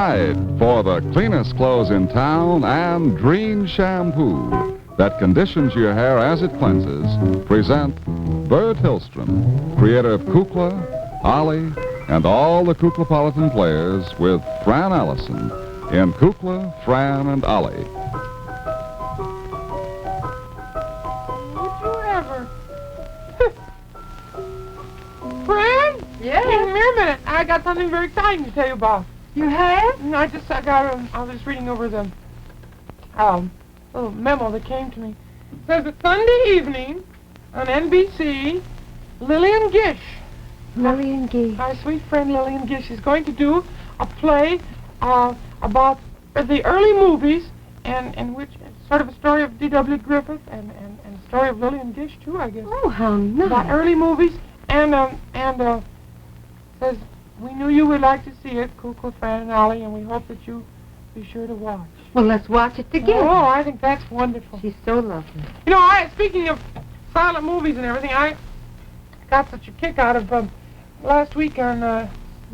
Tide, for the cleanest clothes in town, and Dreen Shampoo that conditions your hair as it cleanses, present Bert Hillstrom, creator of Kukla, Ollie, and all the Kuklapolitan players with Fran Allison in Kukla, Fran and Ollie. Would you ever? Fran? Yeah? Come here a minute. I got something very exciting to tell you about. You have? I was reading over the little memo that came to me. It says that Sunday evening on NBC, Lillian Gish, Lillian Gish. our sweet friend Lillian Gish, is going to do a play about the early movies, and which it's sort of a story of D.W. Griffith and a story of Lillian Gish too, I guess. Oh, how nice. About early movies, and says we knew you would like to see it, Kukla, Fran and Ollie, and we hope that you be sure to watch. Well, let's watch it together. Oh, I think that's wonderful. She's so lovely. You know, speaking of silent movies and everything, I got such a kick out of last week on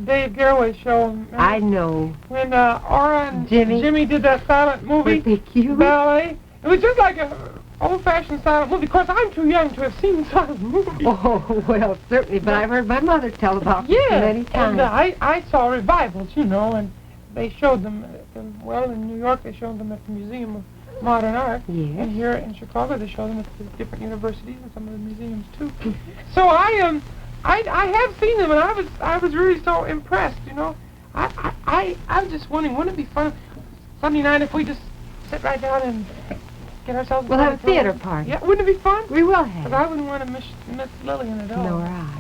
Dave Garraway's show. I know. When Aura and Jimmy did that silent movie. Were they cute? Ballet. It was just like a old-fashioned silent movie. Of course, I'm too young to have seen silent movies. Oh, well, certainly, but I've heard my mother tell about them many times. And I saw revivals, you know, and they showed them, in New York they showed them at the Museum of Modern Art. Yes. And here in Chicago they show them at the different universities and some of the museums, too. So I have seen them, and I was really so impressed, you know. I was just wondering, wouldn't it be fun Sunday night if we just sit right down and get ourselves... We'll have a theater party. Yeah, wouldn't it be fun? We will have. Because I wouldn't want to miss Lillian at all. Nor I.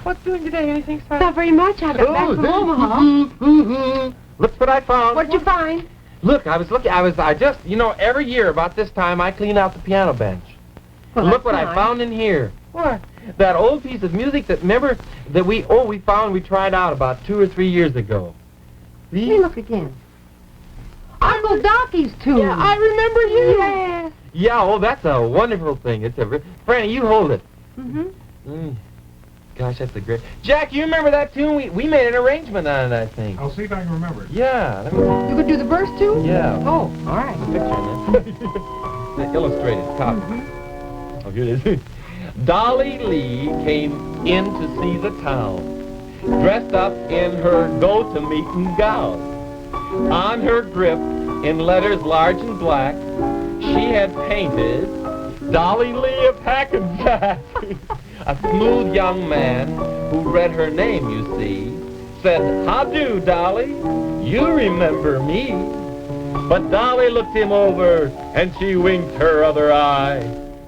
What's doing today? Anything exciting? Not very much. I got back from Omaha. Look what I found. What'd you find? Look, I just, you know, every year about this time I clean out the piano bench. Well, Look what that's I nice. found in here. What? That old piece of music that, remember, that we tried out about 2 or 3 years ago. Let me look again. Uncle Donkey's tune. Yeah, I remember you. Yes. Yeah, oh, that's a wonderful thing. Franny, you hold it. Mm-hmm. Gosh, that's a great... Jack, you remember that tune? We made an arrangement on it, I think. I'll see if I can remember it. Yeah. Let me see. You could do the verse, too? Yeah. Oh, all right. Picture the illustrated copy. Mm-hmm. Oh, here it is. Dollie Lee came in to see the town, dressed up in her go-to-meeting gown. On her grip, in letters large and black, she had painted Dollie Lee of Hackensack. A smooth young man who read her name, you see, said, "How do, Dollie? You remember me." But Dollie looked him over, and she winked her other eye,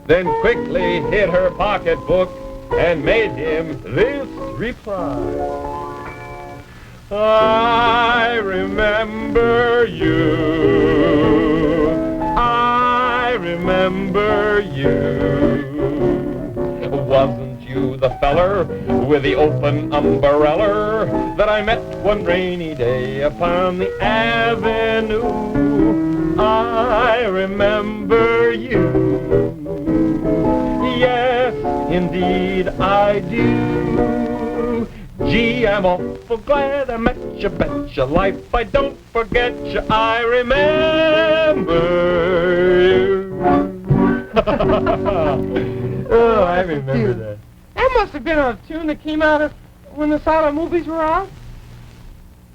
then quickly hid her pocketbook and made him this reply. I remember you. I remember you. Wasn't you the feller with the open umbrella that I met one rainy day upon the avenue? I remember you. Yes, indeed I do. Gee, I'm awful glad I met you, bet your life I don't forget you. I remember you. Oh, I remember that. That must have been a tune that came out of when the silent movies were on. What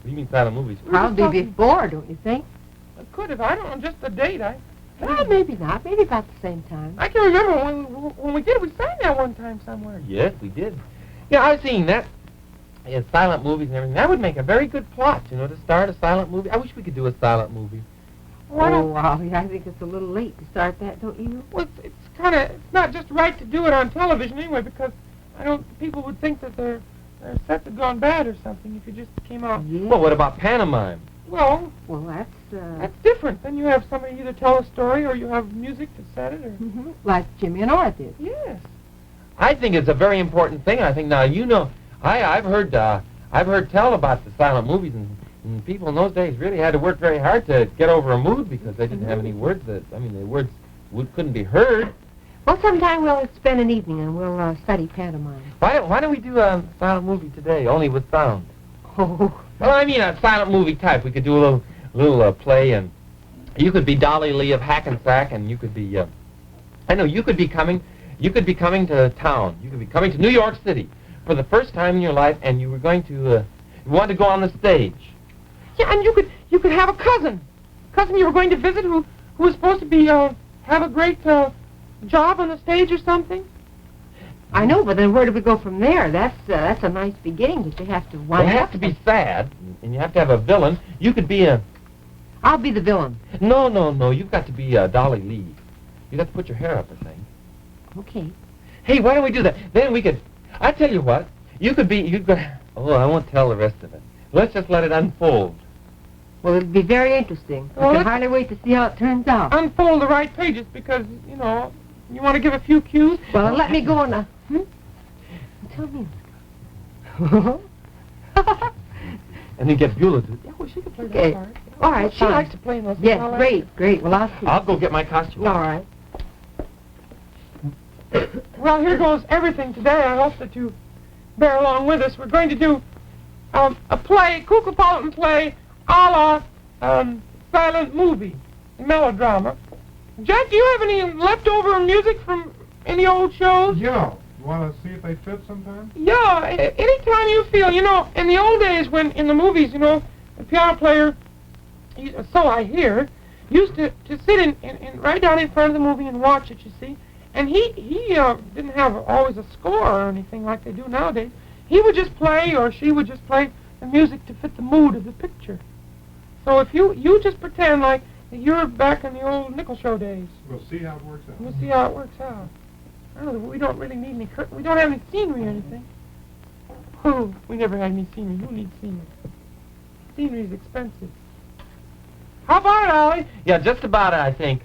do you mean silent movies? Probably before, don't you think? It could have. I don't know just the date. Well, maybe not. Maybe about the same time. I can remember when we did it. We sang that one time somewhere. Yes, we did. Yeah, I've seen that. Yeah, silent movies and everything. That would make a very good plot, you know, to start a silent movie. I wish we could do a silent movie. Oh, wow. I think it's a little late to start that, don't you? Well, it's not just right to do it on television anyway, because people would think that their sets had gone bad or something if you just came out. Yeah. Well, what about pantomime? Well, that's different. Then you have somebody either tell a story or you have music to set it, or... Mm-hmm. Like Jimmy and Aura did. Yes. I think it's a very important thing. I think now, you know, I've heard tell about the silent movies, and people in those days really had to work very hard to get over a mood because they didn't have any words the words couldn't be heard. Well, sometime we'll spend an evening and we'll study pantomime. Why don't we do a silent movie today, only with sound? Oh, Well, I mean a silent movie type. We could do a little play, and you could be Dollie Lee of Hackensack, and you could be, I know, you could be coming to town. You could be coming to New York City for the first time in your life, and you were going to, you wanted to go on the stage. Yeah, and you could have a cousin you were going to visit who was supposed to be, have a great, job on the stage or something. I know, but then where do we go from there? That's a nice beginning, but you have to Well, you have to be sad, and you have to have a villain. You could be a... I'll be the villain. No, you've got to be Dollie Lee. You've got to put your hair up, I think. Okay. Hey, why don't we do that? Then we could... I tell you what, you could... Oh, I won't tell the rest of it. Let's just let it unfold. Well, it'll be very interesting. Well, I can hardly wait to see how it turns out. Unfold the right pages because, you know, you want to give a few cues. Well, let me go on. Tell me. And then get Buelah to... Yeah, well, she could play Okay. that part. All right, She fine. likes to play in those. Yes, great. Well, I'll see. I'll go get my costume. All right. Well, here goes everything today. I hope that you bear along with us. We're going to do a play, Kukla play, a la silent movie, melodrama. Jack, do you have any leftover music from any old shows? Yeah. You want to see if they fit sometime? Yeah, anytime you feel. You know, in the old days when, in the movies, you know, the piano player, so I hear, used to sit in right down in front of the movie and watch it, you see. And he didn't have always a score or anything like they do nowadays. He would just play, or she would just play the music to fit the mood of the picture. So if you just pretend like you're back in the old nickel show days. We'll see how it works out. We'll see how it works out. I don't know, we don't really need any curtain. We don't have any scenery or anything. Oh, we never had any scenery. Who needs scenery? Scenery's expensive. How about it, Ollie? Yeah, just about it, I think.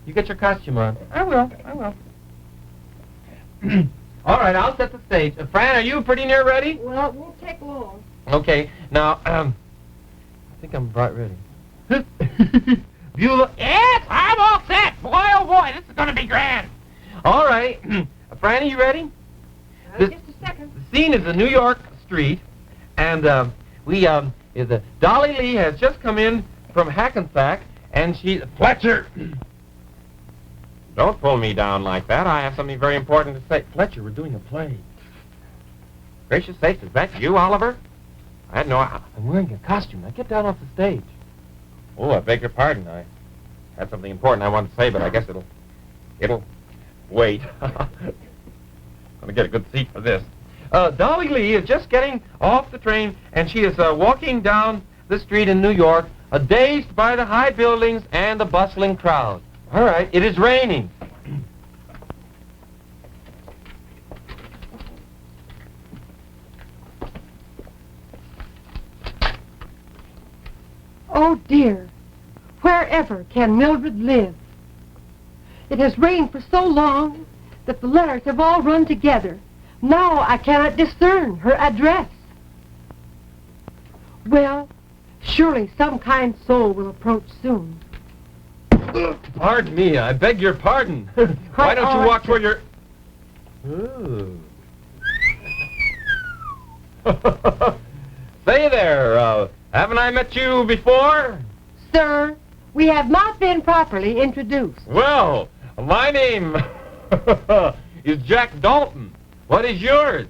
You get your costume on. I will. All right, I'll set the stage. Fran, are you pretty near ready? Well, it won't take long. Okay, now, I think I'm about ready. Buelah. Yes, I'm all set. Boy, oh boy, this is going to be grand. All right. Fran, are you ready? Just a second. The scene is a New York street, and Dollie Lee has just come in from Hackensack, and she... Fletcher! Don't pull me down like that. I have something very important to say. Fletcher, we're doing a play. Gracious sakes, is that you, Oliver? I had no... I'm wearing a costume. Now get down off the stage. Oh, I beg your pardon. I had something important I wanted to say, but I guess it'll wait. I'm gonna get a good seat for this. Dollie Lee is just getting off the train, and she is walking down the street in New York, dazed by the high buildings and the bustling crowd. All right, it is raining. Oh, dear. Wherever can Mildred live? It has rained for so long that the letters have all run together. Now I cannot discern her address. Well, surely some kind soul will approach soon. Pardon me, I beg your pardon. Why don't you walk toward your... Ooh. Say there, haven't I met you before? Sir, we have not been properly introduced. Well, my name is Jack Dalton. What is yours?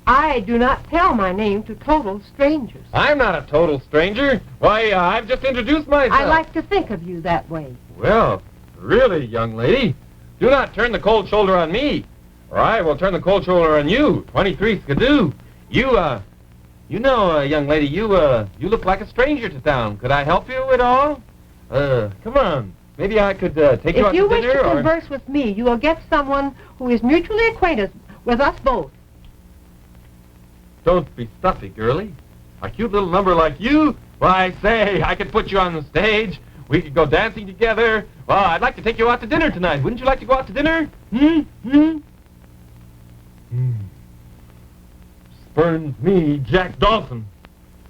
I do not tell my name to total strangers. I'm not a total stranger. Why, I've just introduced myself. I like to think of you that way. Well, really, young lady, do not turn the cold shoulder on me, or I will turn the cold shoulder on you. 23 skidoo. You know, young lady, you look like a stranger to town. Could I help you at all? Come on. Maybe I could take you out to dinner, If you wish to or... converse with me, you will get someone who is mutually acquainted with us both. Don't be stuffy, girlie. A cute little number like you? Why, say, I could put you on the stage. We could go dancing together. Well, I'd like to take you out to dinner tonight. Wouldn't you like to go out to dinner? Spurns me, Jack Dalton,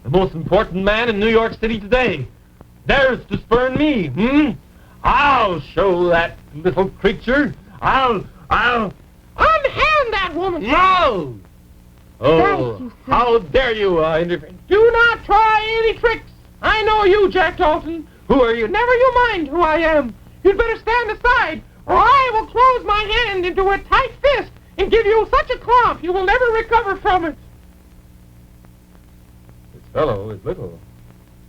the most important man in New York City today. Dares to spurn me, I'll show that little creature. I'll... Unhand that woman! No! Oh, Thank you, sir. how dare you interfere? Do not try any tricks. I know you, Jack Dalton. Who are you? Never you mind who I am. You'd better stand aside, or I will close my hand into a tight fist and give you such a clomp you will never recover from it. This fellow is little,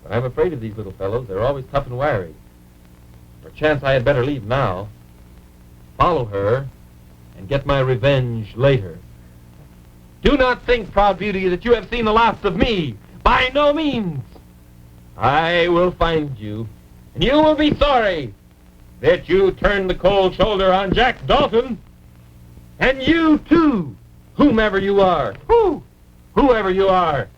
but I'm afraid of these little fellows. They're always tough and wiry. Perchance I had better leave now, follow her, and get my revenge later. Do not think, proud beauty, that you have seen the last of me. By no means. I will find you, and you will be sorry that you turned the cold shoulder on Jack Dalton. And you, too, whomever you are. Whoever you are.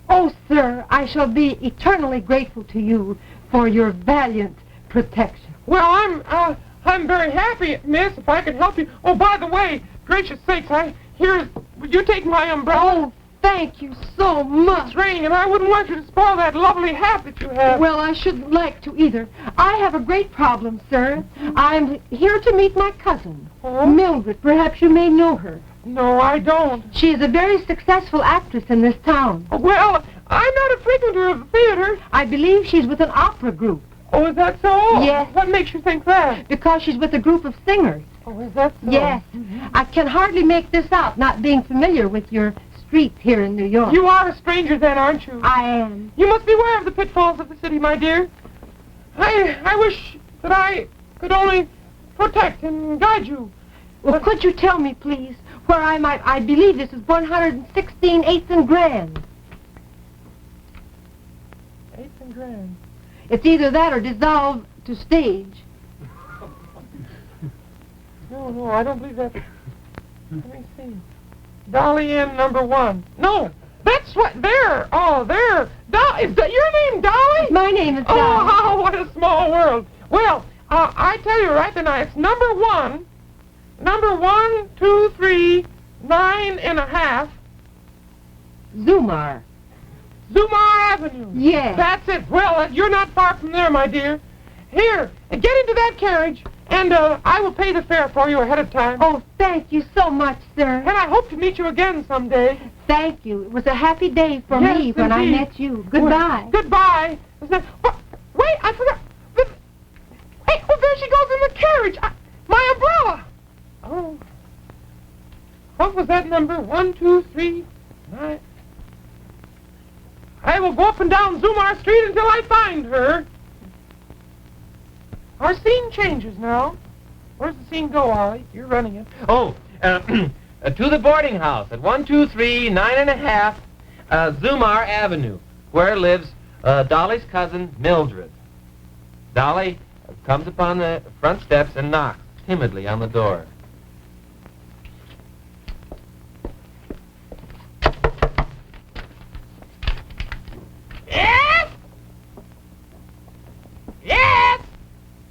Oh, sir, I shall be eternally grateful to you for your valiant protection. Well, I'm very happy, miss, if I could help you. Oh, by the way, gracious sakes, would you take my umbrella? Oh, thank you so much. It's raining, and I wouldn't want you to spoil that lovely hat that you have. Well, I shouldn't like to either. I have a great problem, sir. I'm here to meet my cousin, Mildred. Perhaps you may know her. No, I don't. She is a very successful actress in this town. Well, I'm not a frequenter of the theater. I believe she's with an opera group. Oh, is that so? Yes. What makes you think that? Because she's with a group of singers. Oh, is that so? Yes. I can hardly make this out, not being familiar with your streets here in New York. You are a stranger then, aren't you? I am. You must beware of the pitfalls of the city, my dear. I wish that I could only protect and guide you. Well, could you tell me, please, where I believe this is 116 8th and Grand. 8th and Grand. It's either that or dissolve to stage. No, I don't believe that. Let me see. Dollie Inn #1. No, that's what, there. Oh, there. Is that your name, Dollie? My name is Dollie. Oh, what a small world. Well, I tell you right now, it's #1, 1, 2, 3, 9.5. Zumar. Zumar Avenue. Yes. That's it. Well, you're not far from there, my dear. Here, get into that carriage, and I will pay the fare for you ahead of time. Oh, thank you so much, sir. And I hope to meet you again someday. Thank you. It was a happy day for Yes, me when I indeed. met you. Goodbye. Goodbye. Wait, I forgot. Hey, there she goes in the carriage. My umbrella. Oh. What was that number? 1, 2, 3, 9. I will go up and down Zumar Street until I find her. Our scene changes now. Where's the scene go, Ollie? You're running it. Oh, to the boarding house at 123 9.5 Zumar Avenue, where lives Dollie's cousin, Mildred. Dollie comes upon the front steps and knocks timidly on the door. Yes? Yes?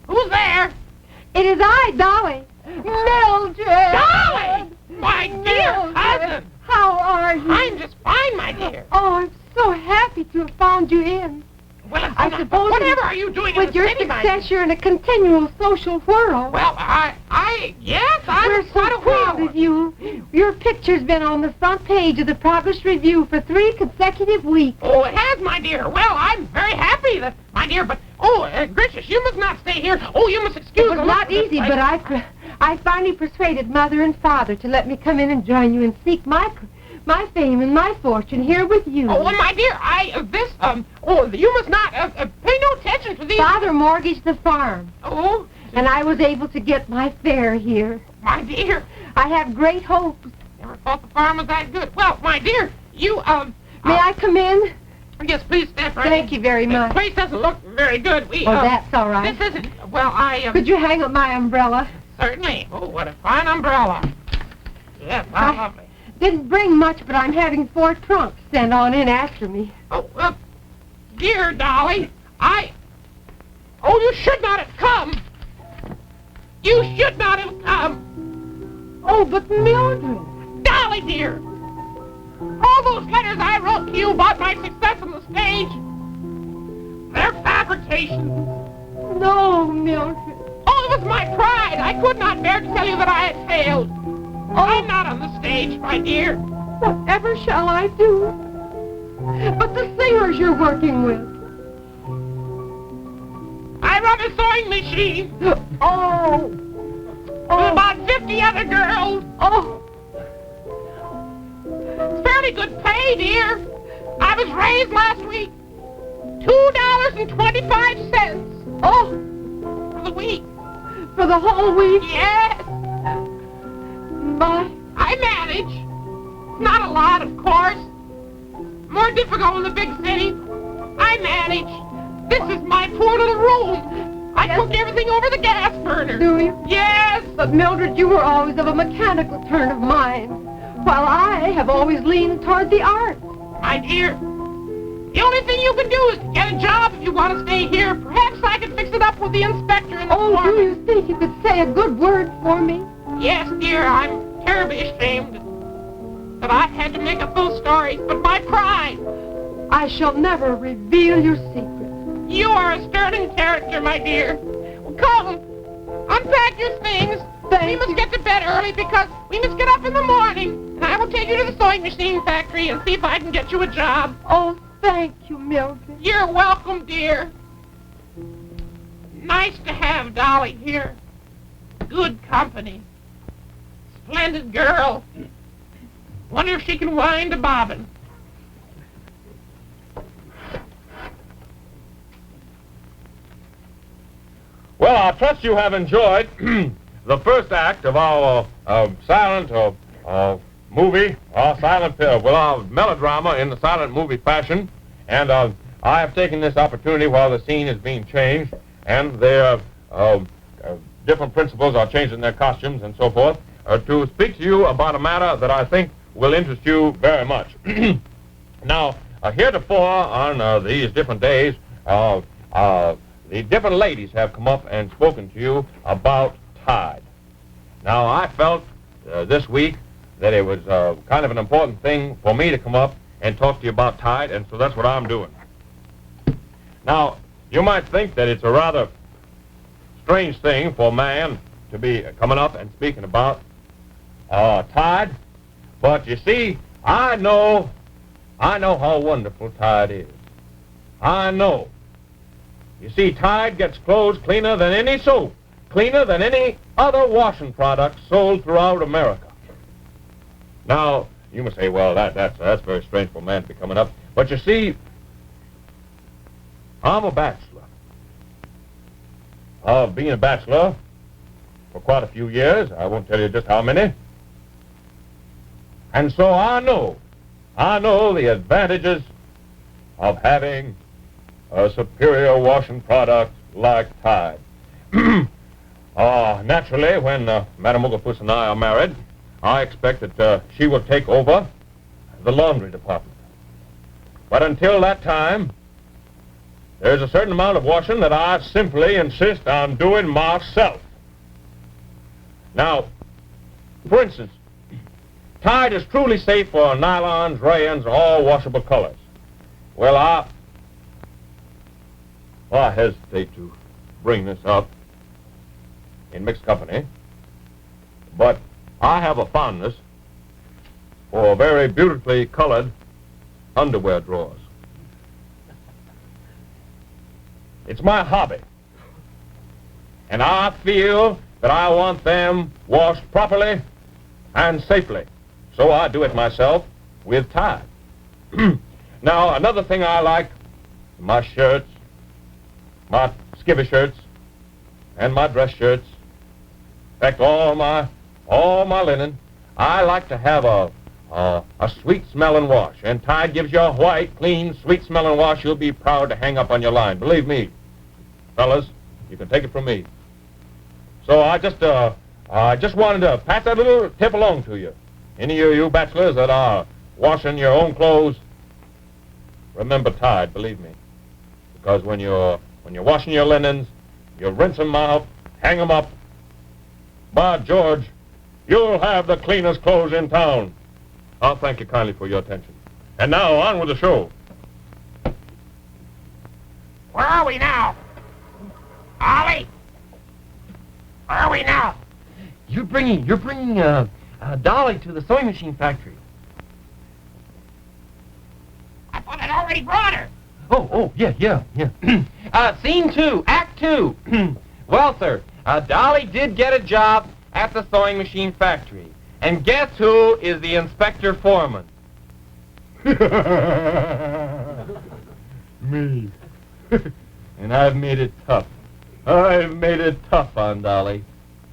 Who's there? It is I, Dollie. Mildred. Dollie! My dear Mildred. cousin! How are you? I'm just fine, my dear. Oh, I'm so happy to have found you in. Well, I suppose whatever are you doing in With the your city, my dear? success, you're in a continual social whirl. Well, yes, I'm We're quite so a proud whirl. of you. Your picture's been on the front page of the Progress Review for 3 consecutive weeks. Oh, it has, my dear. Well, I'm very happy that, my dear, but, gracious, you must not stay here. Oh, you must excuse It was me. not easy, but I finally persuaded Mother and Father to let me come in and join you and seek my fame and my fortune here with you. Oh, well, my dear, you must not, pay no attention to these... Father mortgaged the farm, Oh, and I was able to get my fare here. my dear, I have great hopes. never thought the farm was that good. Well, my dear, you, May I come in? Yes, please step right in. Thank you very The much. place doesn't look very good. Oh, that's all right. This isn't, well, Could you hang up my umbrella? Certainly. Oh, what a fine umbrella. Yes, how lovely. Didn't bring much, but I'm having 4 trunks sent on in after me. Oh, dear Dollie, you should not have come. You should not have come. Oh, but Mildred. Dollie, dear, all those letters I wrote to you about my success on the stage, they're fabrications. No, Mildred. Oh, it was my pride. I could not bear to tell you that I had failed. I'm not on the stage, my dear. Whatever shall I do? But the singers you're working with. I run a sewing machine. Oh. With about 50 other girls. Oh. It's fairly good pay, dear. I was raised last week $2.25. Oh. For the week. For the whole week? Yes. My. I manage. Not a lot, of course. More difficult in the big city. I manage. This is my poor little room. I cook everything over the gas burner. Do you? Yes. But Mildred, you were always of a mechanical turn of mind, while I have always leaned toward the arts. My dear, the only thing you can do is to get a job if you want to stay here. Perhaps I could fix it up with the inspector and the Oh, do foreman. you think you could say a good word for me? Yes, dear, I'm terribly ashamed that I had to make up those stories, but my pride. I shall never reveal your secret. You are a sterling character, my dear. Well, come, unpack your things. We must get to bed early because we must get up in the morning. And I will take you to the sewing machine factory and see if I can get you a job. Oh, thank you, Mildred. You're welcome, dear. Nice to have Dolly here. Good company. Splendid girl. Wonder if she can wind a bobbin. Well, I trust you have enjoyed the first act of our silent movie, our silent, our melodrama in the silent movie fashion. And I have taken this opportunity while the scene is being changed and their different principals are changing their costumes and so forth, to speak to you about a matter that I think will interest you very much. Now, heretofore on these different days, the different ladies have come up and spoken to you about Tide. Now, I felt this week that it was kind of an important thing for me to come up and talk to you about Tide, and so that's what I'm doing. Now, you might think that it's a rather strange thing for a man to be coming up and speaking about Tide, but you see, I know how wonderful Tide is. I know. You see, Tide gets clothes cleaner than any soap, cleaner than any other washing product sold throughout America. Now, you must say, well, that's very strange for a man to be coming up. But you see, I'm a bachelor. I've been a bachelor for quite a few years. I won't tell you just how many. And so I know the advantages of having a superior washing product like Tide. Naturally, when Madame Oglefus and I are married, I expect that she will take over the laundry department. But until that time, there's a certain amount of washing that I simply insist on doing myself. Now, for instance, Tide is truly safe for nylons, rayons, all washable colors. Well, I hesitate to bring this up in mixed company, but I have a fondness for very beautifully colored underwear drawers. It's my hobby, and I feel that I want them washed properly and safely, so I do it myself with Tide. Now, another thing I like, my shirts, my skivvy shirts, and my dress shirts, in fact, all my linen, I like to have a sweet-smelling wash. And Tide gives you a white, clean, sweet-smelling wash you'll be proud to hang up on your line. Believe me, fellas, you can take it from me. So I just wanted to pass that little tip along to you. Any of you bachelors that are washing your own clothes, remember Tide, believe me. Because when you're washing your linens, you rinse them out, hang them up. By George, you'll have the cleanest clothes in town. I'll thank you kindly for your attention. And now, on with the show. Where are we now? Ollie? Where are we now? You're bringing Dolly to the sewing machine factory. already brought her. Oh, yeah. Scene 2, Act 2. Well, sir, Dollie did get a job at the sewing machine factory. And guess who is the inspector foreman? Me. And I've made it tough. I've made it tough on Dollie.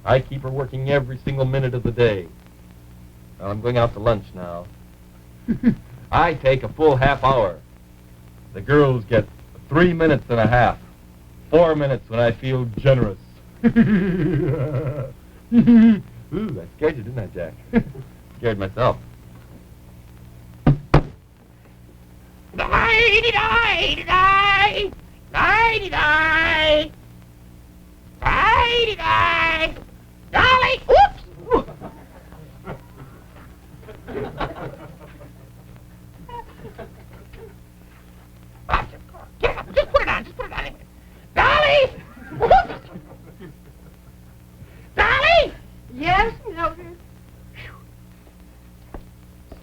I keep her working every single minute of the day. Well, I'm going out to lunch now. I take a full half hour. The girls get 3 minutes and a half. 4 minutes when I feel generous. Ooh, I scared you, didn't I, Jack? Scared myself. Die-de-die-de-die! Die-de-die! Die-de-die! Dollie! Oops! Get up! Just put it on! Dollie! Dollie! Yes, Mildred?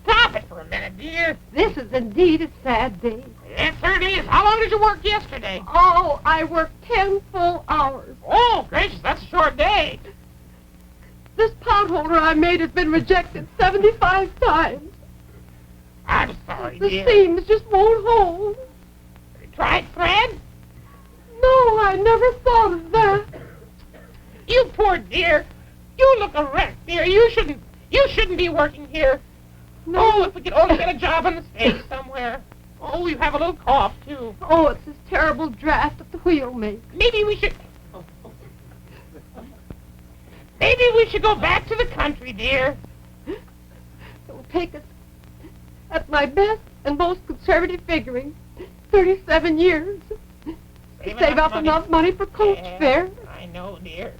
Stop it for a minute, dear. This is indeed a sad day. It certainly is. How long did you work yesterday? Oh, I worked 10 full hours. Oh, gracious, that's a short day. This potholder I made has been rejected 75 times. I'm sorry, The dear. seams just won't hold. You tried thread? No, I never thought of that. You poor dear. You look a wreck, dear. You shouldn't be working here. No. Oh, if we could only get a job on the stage somewhere. Oh, you have a little cough, too. Oh, it's this terrible draft that the wheel makes. Maybe we should go back to the country, dear. It will take us, at my best and most conservative figuring, 37 years to save up enough money for coach fare. I know, dear.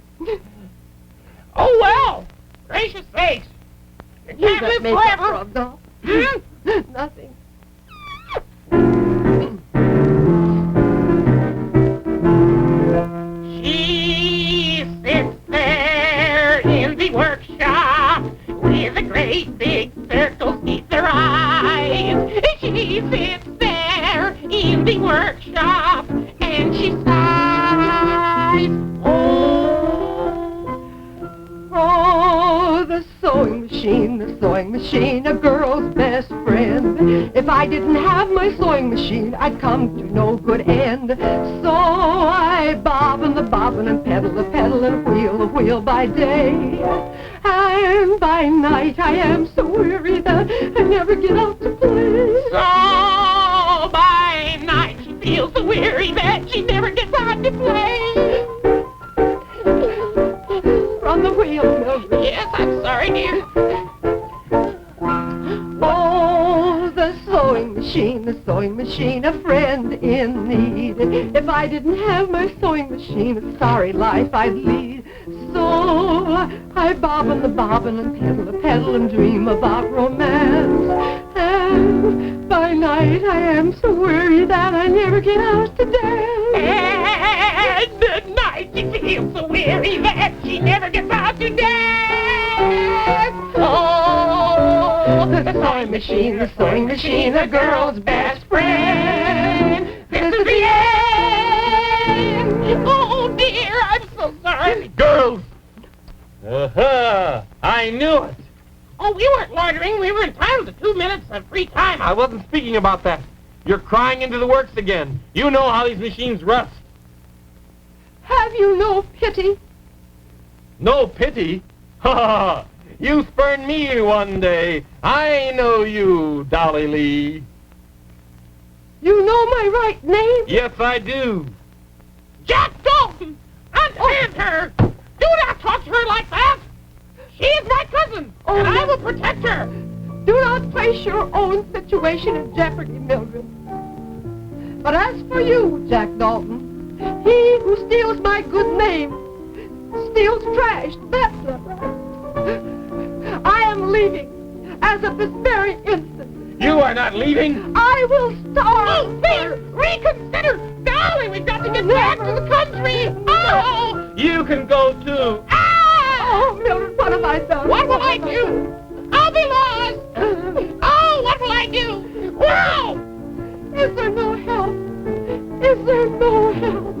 Oh, well. Gracious sakes. You You can't got live makeup forever. rubbed off. Nothing. She sits there in the workshop with a great big circle beneath her eyes. She sits there in the workshop and she sighs. Oh, the sewing machine, a girl's best friend. If I didn't have my sewing machine, I'd come to no good end. So I bobbin' and pedal and wheel by day. And by night I am so weary that I never get out to play. So by night she feels so weary that she never gets out to play. From the wheel, Mildred. Yes, I'm sorry, dear. Oh, the sewing machine, a friend in need. If I didn't have my sewing machine, a sorry life I'd lead. So I bobbin' and pedal and dream about romance. And by night I am so weary that I never get out to dance. And at night she feels so weary that she never gets out to dance. Oh, the sewing machine, a girl's best friend. This is the end. Oh, dear, I'm so sorry. Girls! I knew it! Oh, we weren't loitering. We were entitled to 2 minutes of free time. I wasn't speaking about that. You're crying into the works again. You know how these machines rust. Have you no pity? No pity? Ha ha! You spurned me one day. I know you, Dollie Lee. You know my right name? Yes, I do. Jack Dalton! Unhand her! Do not talk to her like that! She is my cousin, and I will protect her! Do not place your own situation in jeopardy, Mildred. But as for you, Jack Dalton, he who steals my good name steals trash. That's not right. I am leaving as of this very instant. You are not leaving. I will starve. Oh, please, reconsider! Dollie, we've got to get back to the country! Oh! You can go too. Ah! Oh, Mildred, what have I done? What will I do? I'll be lost! Oh, what will I do? Wow! Is I'm no help.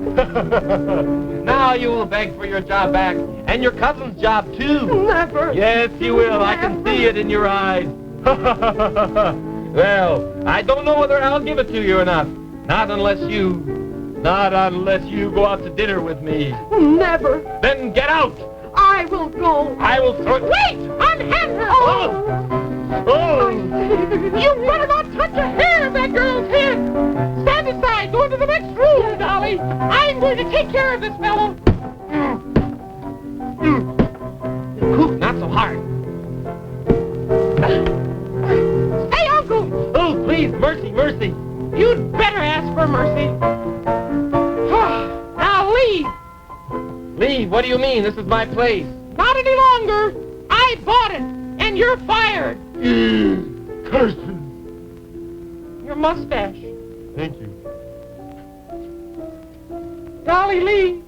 Now you will beg for your job back, and your cousin's job, too. Never. Yes, you will. I can see it in your eyes. Well, I don't know whether I'll give it to you or not. Not unless you go out to dinner with me. Never. Then get out. I will go. I will throw... Wait! Unhand her! Oh! Oh! You better not touch a hair of that girl's head! Stand aside! Go into the next room, Dolly! I'm going to take care of this fellow! Coop, not so hard. Hey, Uncle! Oh, please, mercy, mercy. You'd better ask for mercy. Now leave! Leave, what do you mean? This is my place. Not any longer! I bought it, and you're fired! Curses. Your mustache. Thank you. Dollie Lee.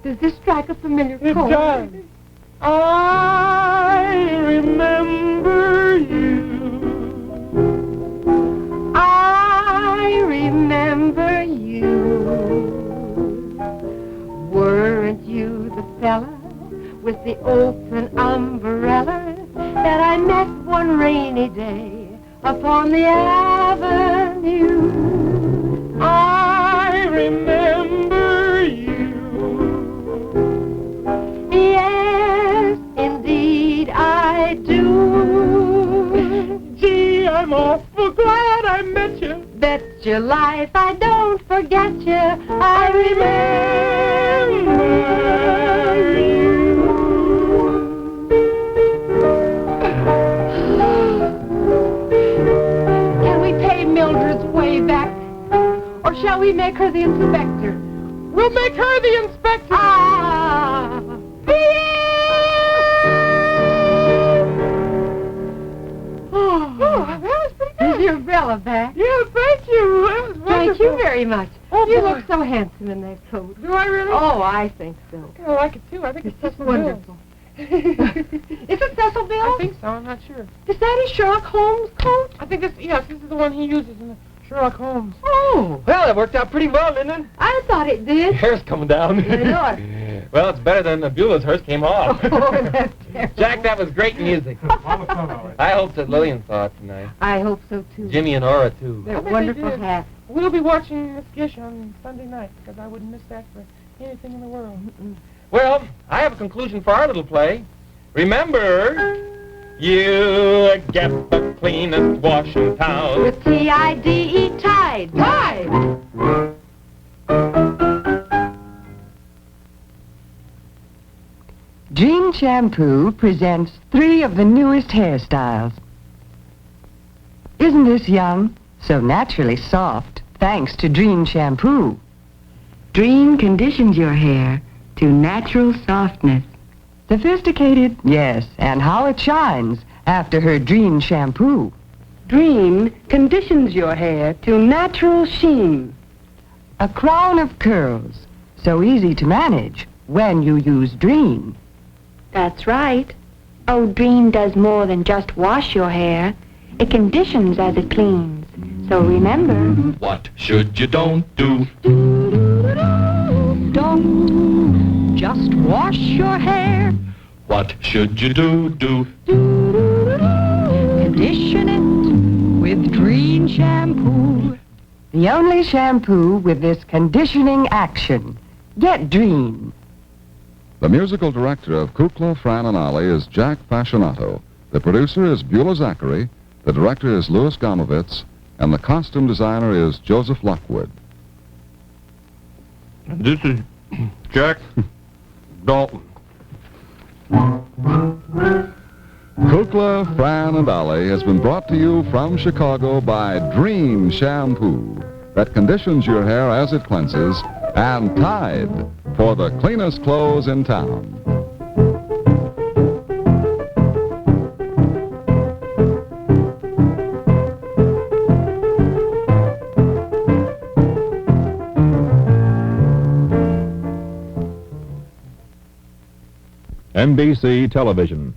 Does this strike a familiar It chord? does. I remember you. I remember you. Weren't you the fella with the open umbrella that I met one rainy day upon the avenue? I remember you. Yes, indeed I do. Gee, I'm awful glad I met you. Bet your life I don't forget you. I remember you. Can we pay Mildred's way back? Or shall we make her the inspector? We'll make her the inspector. Ah! Oh, that was pretty Is good. your umbrella back? Yeah, thank you. That was wonderful. Thank you very much. Oh, You boy. look so handsome in that coat. Do I really? Oh, I think so. I like it too. I think It's it's just Cecil wonderful. Bill's. Is it Cecil Bill? I think so. I'm not sure. Is that his Sherlock Holmes coat? I think this. Yes, this is the one he uses in the Sherlock Holmes. Oh, Well, it worked out pretty well, didn't it? I thought it did. Hair's coming down. I know Well, it's better than the Beulah's. Hers came off. Oh, that's terrible. Jack, that was great music. A lot of fun, Ollie. I hope that Lillian saw it tonight. I hope so, too. Jimmy and Aura, too. They're I bet they wonderful did. hats. We'll be watching Miss Gish on Sunday night because I wouldn't miss that for anything in the world. Well, I have a conclusion for our little play. Remember, you get the cleanest wash in town. With T-I-D-E, Tide. Tide! Dream Shampoo presents 3 of the newest hairstyles. Isn't this young? So naturally soft, thanks to Dream Shampoo. Dream conditions your hair to natural softness. Sophisticated, yes, and how it shines after her Dream Shampoo. Dream conditions your hair to natural sheen. A crown of curls, so easy to manage when you use Dream. That's right. Oh, Dream does more than just wash your hair. It conditions as it cleans. So remember... What should you don't do? Don't just wash your hair. What should you do? Condition it with Dream Shampoo. The only shampoo with this conditioning action. Get Dream. The musical director of Kukla, Fran and Ollie is Jack Fascinato. The producer is Buelah Zachary. The director is Louis Gomovitz. And the costume designer is Joseph Lockwood. This is Jack Dalton. Kukla, Fran and Ollie has been brought to you from Chicago by Dream Shampoo that conditions your hair as it cleanses, and Tide for the cleanest clothes in town. NBC Television.